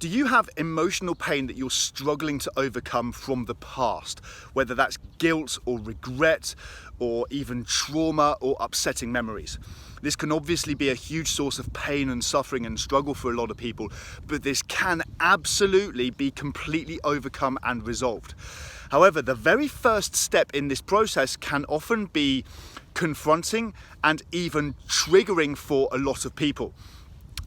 Do you have emotional pain that you're struggling to overcome from the past? Whether that's guilt or regret or even trauma or upsetting memories. This can obviously be a huge source of pain and suffering and struggle for a lot of people, but this can absolutely be completely overcome and resolved. However, the very first step in this process can often be confronting and even triggering for a lot of people.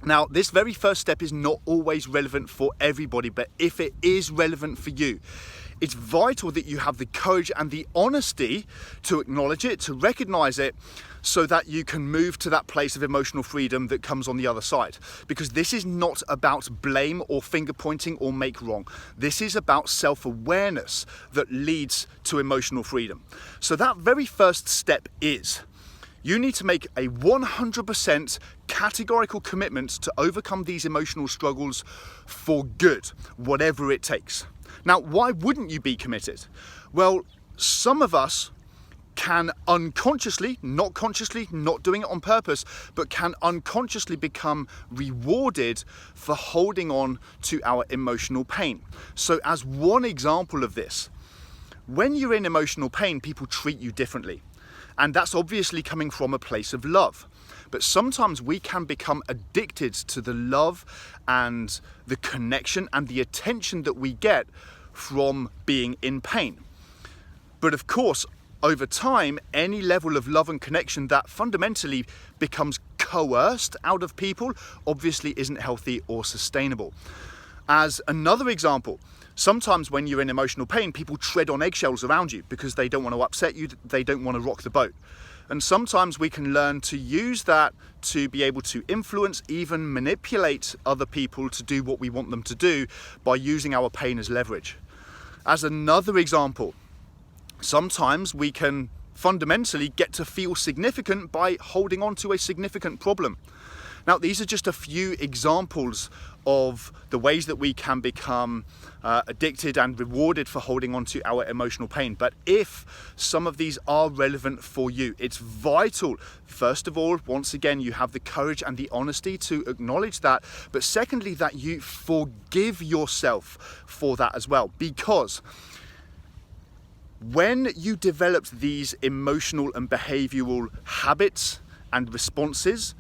Now, this very first step is not always relevant for everybody, but if it is relevant for you, it's vital that you have the courage and the honesty to acknowledge it, to recognize it, so that you can move to that place of emotional freedom that comes on the other side. Because this is not about blame or finger pointing or make wrong. This is about self-awareness that leads to emotional freedom. So that very first step is, you need to make a 100% categorical commitment to overcome these emotional struggles for good, whatever it takes. Now, why wouldn't you be committed? Well, some of us can unconsciously, not consciously, not doing it on purpose, but can unconsciously become rewarded for holding on to our emotional pain. So as one example of this, when you're in emotional pain, people treat you differently. And that's obviously coming from a place of love. But sometimes we can become addicted to the love and the connection and the attention that we get from being in pain. But of course, over time, any level of love and connection that fundamentally becomes coerced out of people obviously isn't healthy or sustainable. As another example, sometimes when you're in emotional pain, people tread on eggshells around you because they don't want to upset you, they don't want to rock the boat. And sometimes we can learn to use that to be able to influence, even manipulate other people to do what we want them to do by using our pain as leverage. As another example, sometimes we can fundamentally get to feel significant by holding on to a significant problem. Now, these are just a few examples of the ways that we can become addicted and rewarded for holding on to our emotional pain. But if some of these are relevant for you, it's vital, first of all, once again, you have the courage and the honesty to acknowledge that. But secondly, that you forgive yourself for that as well. Because when you developed these emotional and behavioral habits and responses,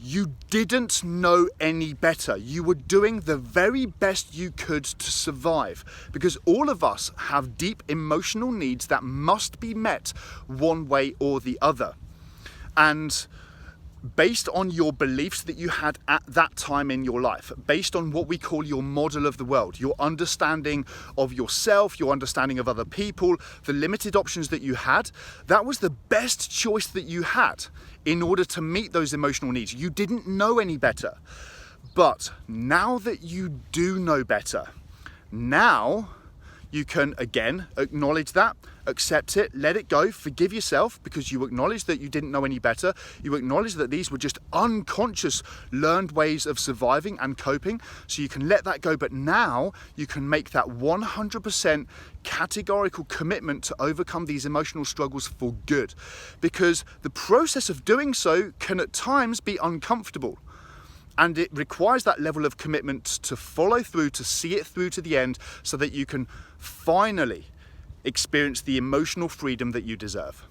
you didn't know any better. You were doing the very best you could to survive, because all of us have deep emotional needs that must be met one way or the other. And based on your beliefs that you had at that time in your life, based on what we call your model of the world, your understanding of yourself, your understanding of other people, the limited options that you had, that was the best choice that you had in order to meet those emotional needs. You didn't know any better. But now that you do know better, now you can again acknowledge that, accept it, let it go, forgive yourself because you acknowledge that you didn't know any better. You acknowledge that these were just unconscious learned ways of surviving and coping. So you can let that go, but now you can make that 100% categorical commitment to overcome these emotional struggles for good. Because the process of doing so can at times be uncomfortable. And it requires that level of commitment to follow through, to see it through to the end, so that you can finally experience the emotional freedom that you deserve.